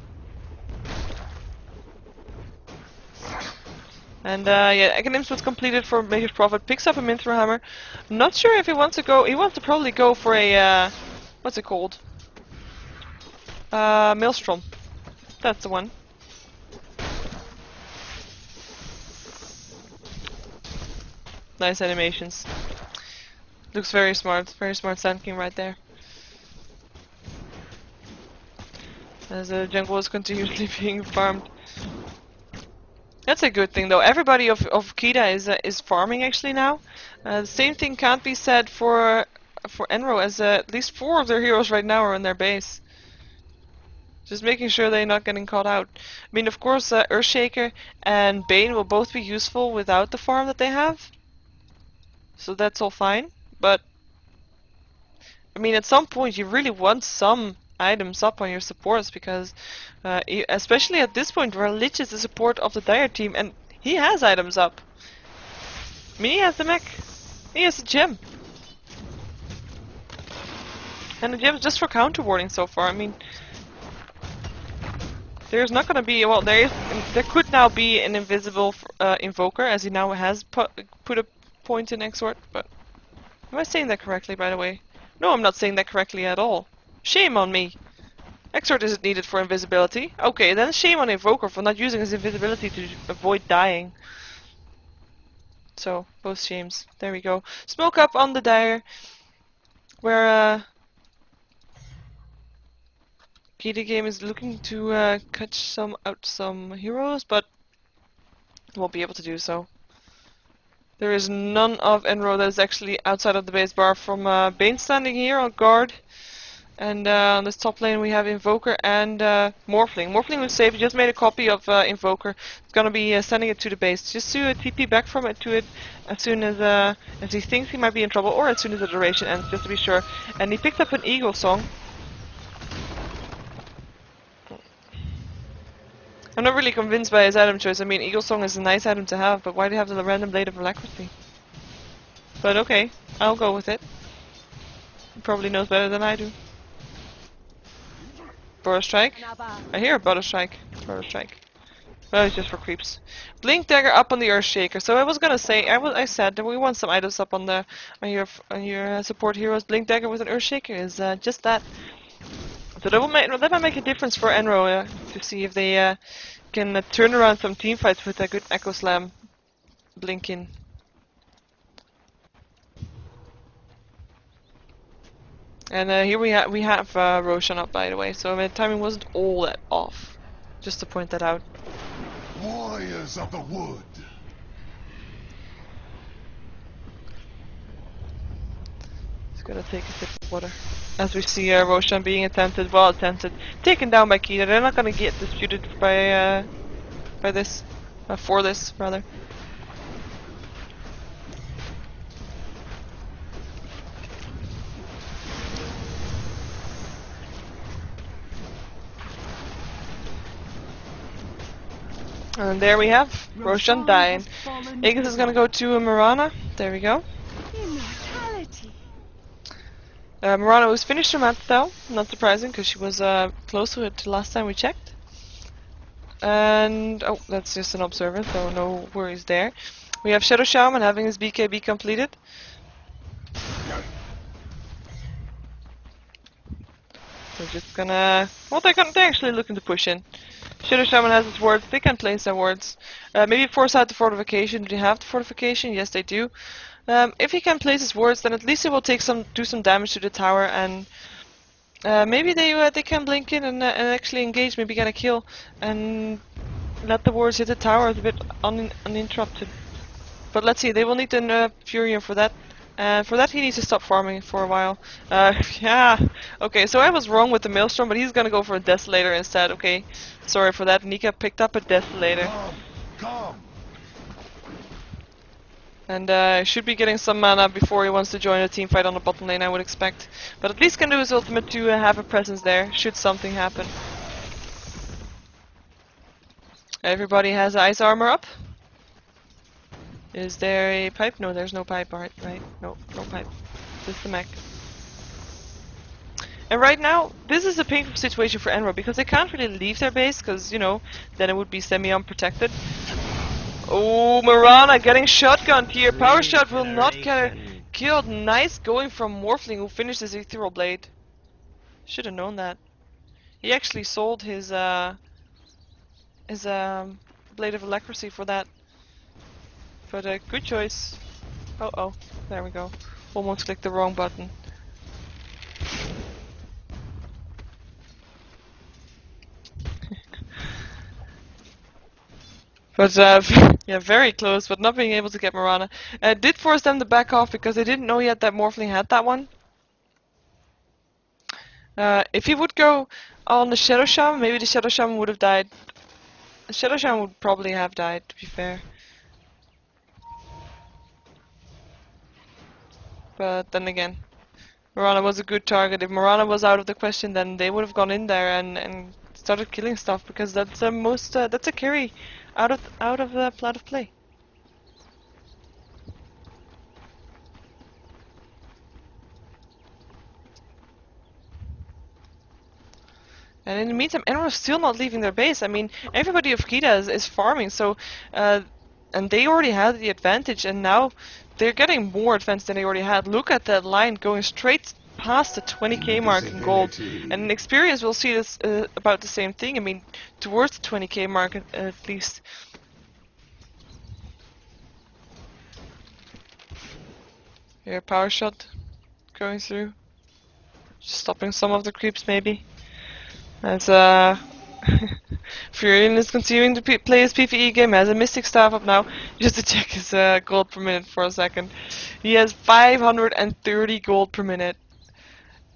And yeah, Aghanim's was completed for Maker's Prophet. Picks up a Minthra Hammer. Not sure if he wants to go. He wants to probably go for a what's it called? Maelstrom. That's the one. Nice animations. Looks very smart. Very smart Sand King right there. As the jungle is continuously being farmed. That's a good thing though. Everybody of Keita is farming actually now. The same thing can't be said for EnRo, as at least 4 of their heroes right now are in their base. Just making sure they're not getting caught out. I mean, of course, Earthshaker and Bane will both be useful without the farm that they have. So that's all fine. But I mean, at some point you really want some items up on your supports, because especially at this point where Lich is the support of the Dire team and he has items up. I mean, he has the mech, he has the gem, and the gem's just for counter warding so far. I mean, there's not gonna be, well, there could now be an invisible invoker, as he now has put a point in Exort. But am I saying that correctly, by the way? No, I'm not saying that correctly at all. Shame on me. Exort isn't needed for invisibility. Okay, then shame on Invoker for not using his invisibility to avoid dying. So, both shames. There we go. Smoke up on the Dire, where Keita game is looking to catch some heroes, but won't be able to do so. There is none of EnRo that is actually outside of the base bar from Bane standing here on guard. And on this top lane we have Invoker and Morphling. Morphling was safe, he just made a copy of Invoker. He's gonna be sending it to the base, just to TP back from it to it as soon as he thinks he might be in trouble, or as soon as the duration ends, just to be sure. And he picked up an Eagle Song. I'm not really convinced by his item choice. I mean, Eagle Song is a nice item to have, but why do you have the random Blade of Alacrity? But okay, I'll go with it. He probably knows better than I do. Border Strike? I hear a Border Strike. Border Strike. Well, it's just for creeps. Blink Dagger up on the Earthshaker. So I was gonna say, I said that we want some items up on your support heroes. Blink Dagger with an Earthshaker is just that. So that might make a difference for EnRo to see if they can turn around some teamfights with a good Echo Slam blink in. And here we have Roshan up, by the way, so my timing wasn't all that off. Just to point that out. Warriors of the wood. Just gotta take a sip of water. As we see Roshan being well attempted, taken down by Keita. They're not gonna get disputed by this, for this rather. And there we have Roshan dying. Aegis is gonna go to Mirana. There we go. Immortality. Mirana was finished her match though, not surprising because she was close to it last time we checked. And oh, that's just an observer, so no worries there. We have Shadow Shaman having his BKB completed. They're just gonna, well, they're actually looking to push in. Shadow Shaman has his wards, they can place their wards. Maybe force out the fortification. Do they have the fortification? Yes, they do. If he can place his wards, then at least it will do some damage to the tower, and maybe they can blink in and actually engage, maybe get a kill, and let the wards hit the tower a bit uninterrupted. But let's see, they will need an Furion for that. And for that he needs to stop farming for a while. Yeah, okay, so I was wrong with the Maelstrom, but he's gonna go for a Desolator instead, okay. Sorry for that, Nika picked up a Desolator. Come. And should be getting some mana before he wants to join a team fight on the bottom lane, I would expect. But at least can do his ultimate to have a presence there, should something happen. Everybody has ice armor up. Is there a pipe? No, there's no pipe, right? No, no pipe. Just the mech. And right now, this is a painful situation for EnRo, because they can't really leave their base, because, you know, then it would be semi-unprotected. Oh, Mirana getting shotgunned here. Power shot will not get her killed. Nice going from Morphling, who finished his Ethereal Blade. Should have known that. He actually sold his Blade of Alacrity for that. But good choice. Oh, there we go. Almost clicked the wrong button. But yeah, very close, but not being able to get Mirana. Did force them to back off because they didn't know yet that Morphling had that one. If he would go on the Shadow Shaman, maybe the Shadow Shaman would have died. The Shadow Shaman would probably have died, to be fair. But then again, Mirana was a good target. If Mirana was out of the question, then they would have gone in there and started killing stuff, because that's the most that's a carry out of play. And in the meantime, EnRo is still not leaving their base. I mean, everybody of Keita is farming, so and they already had the advantage, and now they're getting more advanced than they already had. Look at that line going straight past the 20k mark in gold, and in experience we'll see this about the same thing. I mean, towards the 20k mark at least. Here, power shot going through, just stopping some of the creeps maybe. As Furion is continuing to play his PvE game, has a Mystic Staff up now, just to check his gold per minute for a second. He has 530 gold per minute.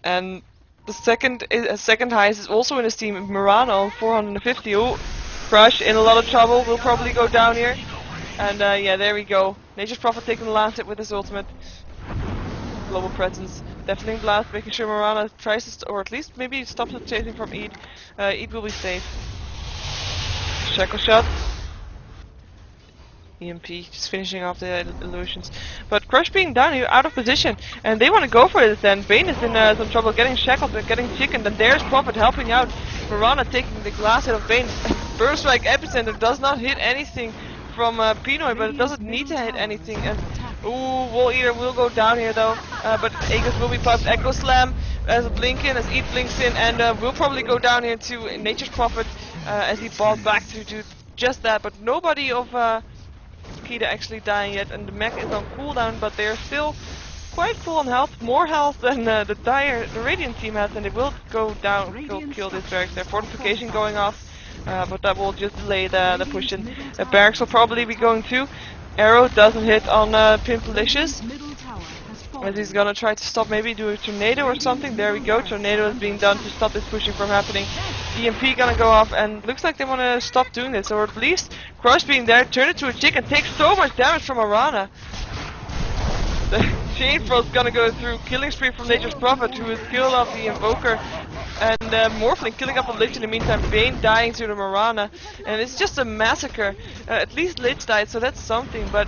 And the second highest is also in his team, Murano, 450. Oh, Crush in a lot of trouble, will probably go down here. And yeah, there we go. Nature's Prophet taking the last hit with his ultimate. Global presence. Deafening Blast, making sure Murano tries to, or at least maybe stops him chasing from Eid. Eid will be safe. Shackle shot. EMP, just finishing off the illusions. But Crush being down here, out of position, and they want to go for it then. Bane is in some trouble getting shackled and getting chickened, and there's Prophet helping out. Mirana taking the glass hit of Bane. Burst Strike Epicenter does not hit anything from Pinoy, but it doesn't need to hit anything. And ooh, Wall Eater will go down here though, but Aegis will be popped. Echo Slam as a blink in, as Eid blinks in, and will probably go down here to Nature's Prophet as he balls back to do just that. But nobody of Keita actually dying yet, and the mech is on cooldown, but they're still quite full on health, more health than the Radiant team has, and they will go down, kill this barracks. Their fortification going off, but that will just delay the push in. Barracks will probably be going too. Arrow doesn't hit on Pimpalicious, as he's gonna try to stop, maybe do a tornado or something. There we go, tornado is being done to stop this pushing from happening. EMP gonna go off, and looks like they wanna stop doing this, or at least Crush being there, turn it to a chick and take so much damage from Arana. The Chain Frost gonna go through, killing spree from Nature's Prophet, who is killed off the Invoker, and Morphling killing up a Lich in the meantime, Bane dying to the Marana, and it's just a massacre. At least Lich died, so that's something, but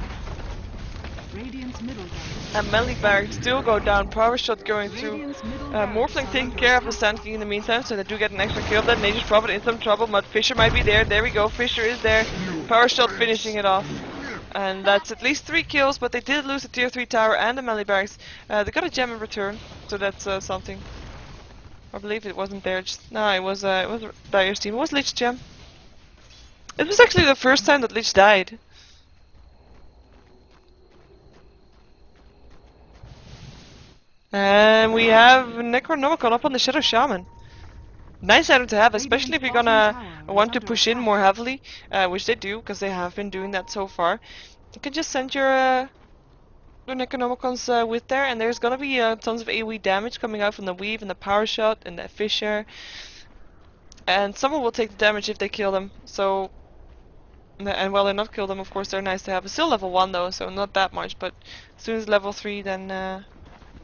and Melee Barracks still go down, Power Shot going through, Morphling taking care of the Sand King in the meantime, so they do get an extra kill. That Nature's Prophet in some trouble, but Fisher might be there. There we go, Fisher is there, Power Shot finishing it off. And that's at least 3 kills, but they did lose the tier 3 tower and the Melee Barracks. They got a gem in return, so that's something. I believe it wasn't theirs. No, it was Dyer's team. It was Lich's gem. It was actually the first time that Lich died. And we have Necronomicon up on the Shadow Shaman. Nice item to have, especially if you're gonna want to push in more heavily, which they do, because they have been doing that so far. You can just send your Necronomicons with there, and there's gonna be tons of AoE damage coming out from the Weave and the Power Shot and the Fissure. And someone will take the damage if they kill them, so... And while they're not kill them, of course they're nice to have. It's still level 1 though, so not that much, but as soon as level 3 then...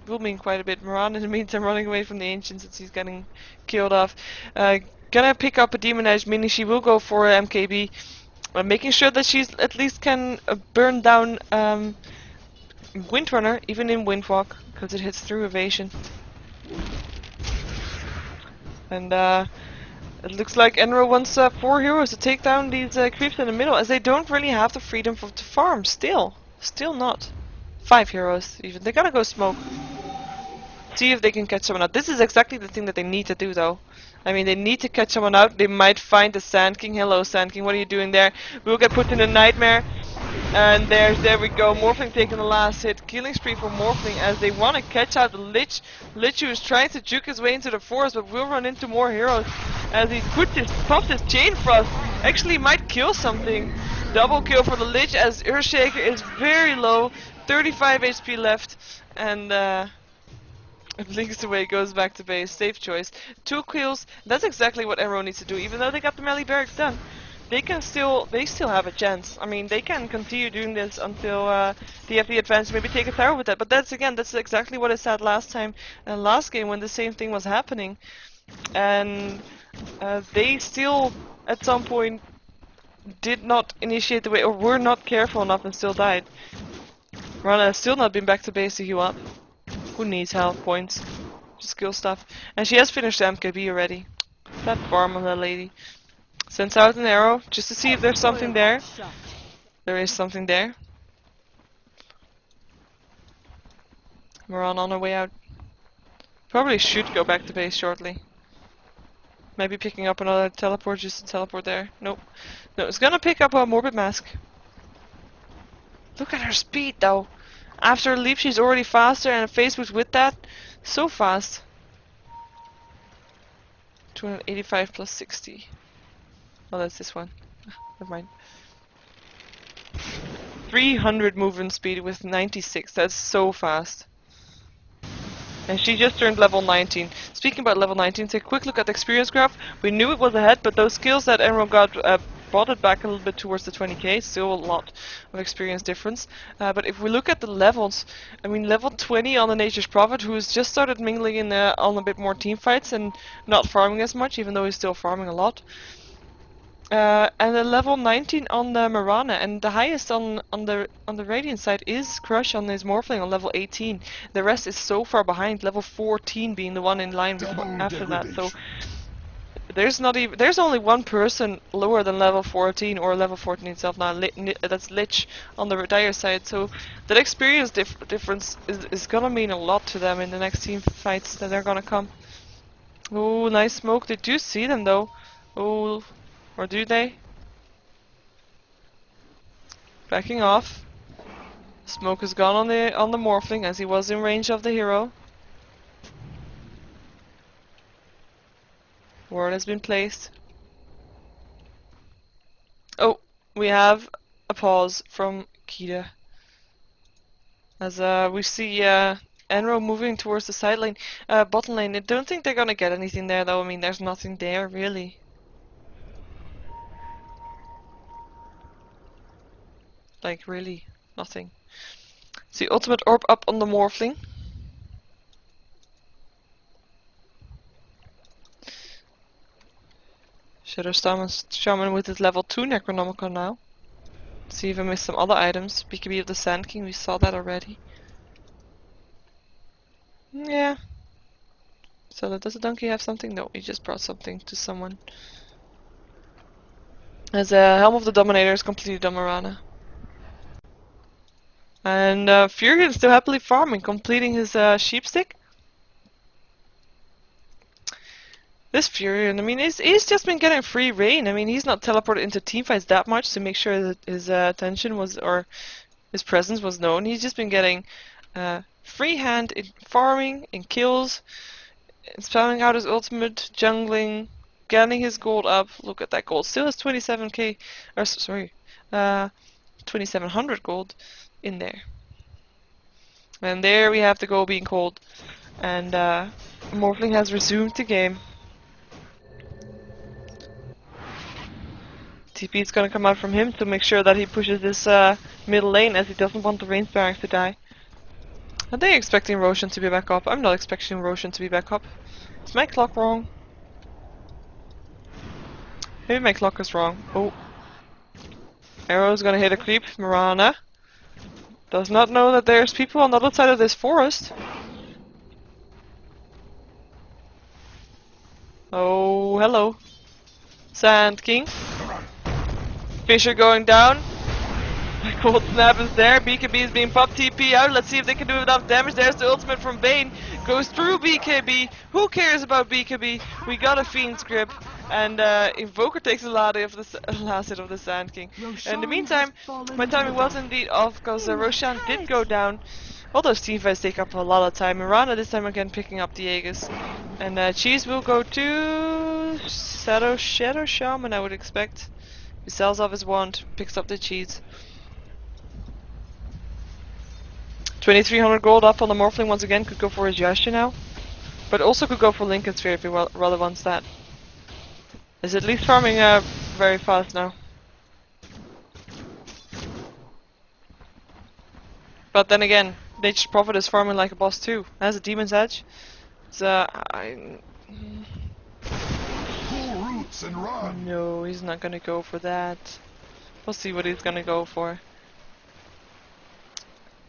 will mean quite a bit. Moran in the meantime running away from the Ancients since he's getting killed off. Gonna pick up a Demon Edge, meaning she will go for MKB. Making sure that she's at least can burn down Windrunner, even in Windwalk, because it hits through evasion. And it looks like EnRo wants 4 heroes to take down these creeps in the middle, as they don't really have the freedom to farm. Still not. 5 heroes even. They're gonna go smoke. See if they can catch someone out. This is exactly the thing that they need to do though. I mean, they need to catch someone out. They might find the Sand King. Hello Sand King, what are you doing there? We'll get put in a nightmare. And there we go. Morphling taking the last hit. Killing spree for Morphling as they want to catch out the Lich. Lich who is trying to juke his way into the forest, but will run into more heroes. As he pops his Chain Frost. Actually might kill something. Double kill for the Lich as Earthshaker is very low. 35 HP left, and blinks away, goes back to base. Safe choice. 2 kills. That's exactly what EnRo needs to do. Even though they got the Melee Barracks done, they still have a chance. I mean, they can continue doing this until they have the advantage. Maybe take a tower with that. But that's exactly what I said last time, last game when the same thing was happening, and they still at some point did not initiate the way, or were not careful enough, and still died. Rana has still not been back to base to heal up. Who needs health points? Just kill stuff. And she has finished the MKB already. That farm of that lady. Sends out an arrow just to see if there's something there. There is something there. Moran on her way out. Probably should go back to base shortly. Maybe picking up another teleport, just to teleport there. Nope. No, it's gonna pick up a Morbid Mask. Look at her speed though. After a leap she's already faster, and Facebook with that, so fast. 285 plus 60. Oh, that's this one. Never mind. 300 movement speed with 96. That's so fast. And she just turned level 19. Speaking about level 19, take a quick look at the experience graph. We knew it was ahead, but those skills that EnRo got brought it back a little bit towards the 20k. Still a lot of experience difference. But if we look at the levels, I mean, level 20 on the Nature's Prophet, who's just started mingling in on a bit more team fights and not farming as much, even though he's still farming a lot. And the level 19 on the Mirana, and the highest on the Radiant side is Crush on his Morphling on level 18. The rest is so far behind, level 14 being the one in line after that. So there's only one person lower than level 14 or level 14 itself now. That's Lich on the Dire side. So that experience difference is gonna mean a lot to them in the next team fights that are gonna come. Oh, nice smoke! Did you see them though? Oh. Or do they? Backing off. Smoke is gone on the Morphling as he was in range of the hero. Ward has been placed. Oh, we have a pause from Keita. As we see EnRo moving towards the side lane, bottom lane. I don't think they're gonna get anything there though. I mean, there's nothing there really. Like, really, nothing. See, ultimate orb up on the Morphling. Shadow Shaman with his level 2 Necronomicon now. See if I missed some other items. BKB of the Sand King, we saw that already. Yeah. So does the donkey have something? No, he just brought something to someone. As a Helm of the Dominator is completely done Mirana. And Furion still happily farming, completing his sheepstick. This Furion, I mean, he's just been getting free reign. I mean, he's not teleported into teamfights that much to make sure that his attention was, or his presence was known. He's just been getting free hand in farming, in kills, in spamming out his ultimate, jungling, getting his gold up. Look at that gold. Still has 27k, or sorry, 2700 gold in there. And there we have the goal being called. And Morphling has resumed the game. TP is gonna come out from him to make sure that he pushes this middle lane, as he doesn't want the range barracks to die. Are they expecting Roshan to be back up? I'm not expecting Roshan to be back up. Is my clock wrong? Maybe my clock is wrong. Oh. Arrow's gonna hit a creep. Mirana does not know that there's people on the other side of this forest. Oh, hello. Sand King. Fisher going down. Cold Snap is there. BKB is being popped. TP out. Let's see if they can do enough damage. There's the ultimate from Bane. Goes through BKB. Who cares about BKB? We got a Fiend's Grip. And Invoker takes a lot of the last hit of the Sand King. In the meantime, my timing was indeed off because Roshan did go down. All those teamfights take up a lot of time. Mirana this time again picking up the Aegis. And Cheese will go to Shadow Shaman, I would expect. He sells off his wand, picks up the cheese. 2300 gold up on the Morphling once again. Could go for his Yasha now. But also could go for Lincoln Sphere if he rather wants that. Is at least farming very fast now. But then again, Nature's Prophet is farming like a boss too. Has a Demon's Edge. So Pull roots and run. no, he's not gonna go for that. We'll see what he's gonna go for.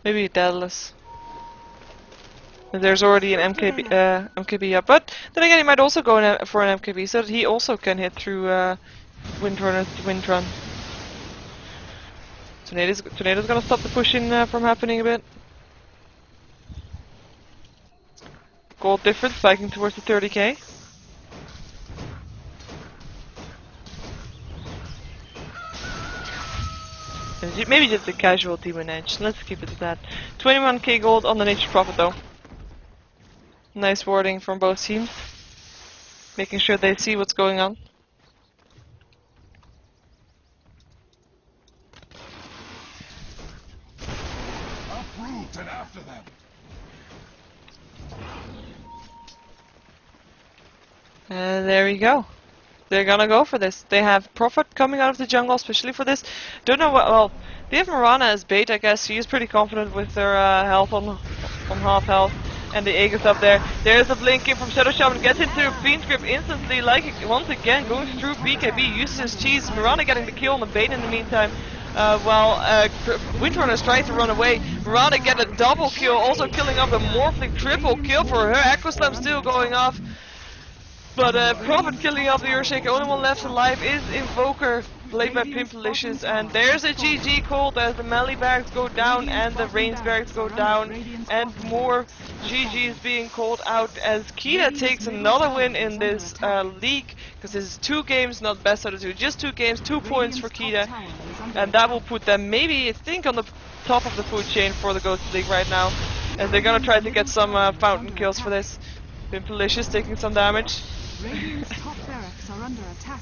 Maybe a Daedalus. There's already an MKB up, but then again he might also go for an MKB so that he also can hit through Windrun. Tornado's gonna stop the pushing from happening a bit. Gold difference, spiking towards the 30k. Maybe just a casual demon edge. Let's keep it at that. 21k gold on the Nature's Prophet though. Nice warding from both teams. Making sure they see what's going on. Uproot and after them. And there we go. They're gonna go for this. They have Prophet coming out of the jungle, especially for this. Don't know what. Well, they have Mirana as bait, I guess. She is pretty confident with their health on half health, and the Aegis up there. There's a blink in from Shadow Shaman, gets into Fiend's Grip instantly. Like once again, going through BKB, uses his cheese. Mirana getting the kill on the bait in the meantime. While Windrunner's trying to run away. Mirana get a double kill, also killing off the Morphling, triple kill for her. Echo Slam still going off. But Prophet killing off the Earthshaker. Only one left alive is Invoker, played by Pimpalicious. And there's a GG called as the melee barracks go down and the range barracks go down. And more GGs being called out as Keita takes another win in this league. Because this is 2 games, not best out of 2. Just 2 games, 2 points for Keita. And that will put them maybe, I think, on the top of the food chain for the GosuLeague right now. And they're gonna try to get some fountain kills for this. Pimpalicious taking some damage.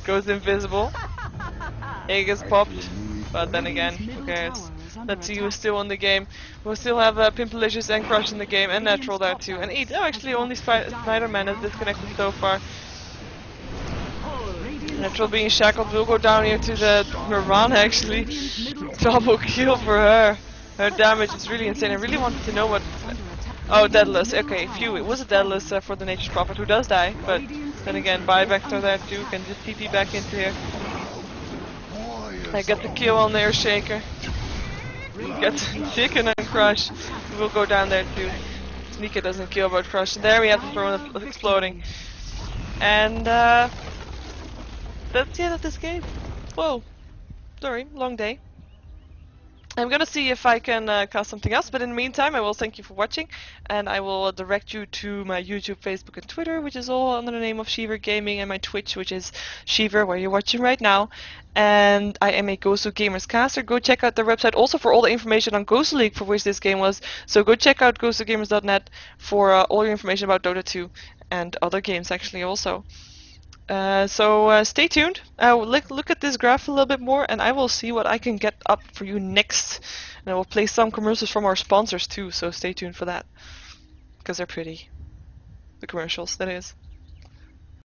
Goes invisible. Aegis popped, but then again, who cares? Let's see who's still in the game. We'll still have Pimpalicious and Crush in the game, and Natural there too. And Eat. Oh, actually, only Spider-Man is disconnected so far. Natural being shackled will go down here to the Mirana actually. Double kill for her. Her damage is really insane. I really wanted to know what. Oh, Deadless. Okay, phew. It was a Deadless for the Nature's Prophet who does die, but then again, Bivector there too can just TP back into here. I get the kill on the Earthshaker. Gets Chicken and Crush. We'll go down there too. Nika doesn't kill but Crush. There we have the throne exploding. And that's the end of this game. Whoa. Sorry, long day. I'm gonna see if I can cast something else, but in the meantime I will thank you for watching, and I will direct you to my YouTube, Facebook and Twitter, which is all under the name of Shiver Gaming, and my Twitch, which is Shiver, where you're watching right now. And I am a Gosu Gamers caster. Go check out their website also for all the information on GosuLeague, for which this game was. So go check out gosugamers.net for all your information about Dota 2 and other games actually also. So stay tuned. Look at this graph a little bit more, and I will see what I can get up for you next. And I will play some commercials from our sponsors too, so stay tuned for that. Because they're pretty. The commercials, that is.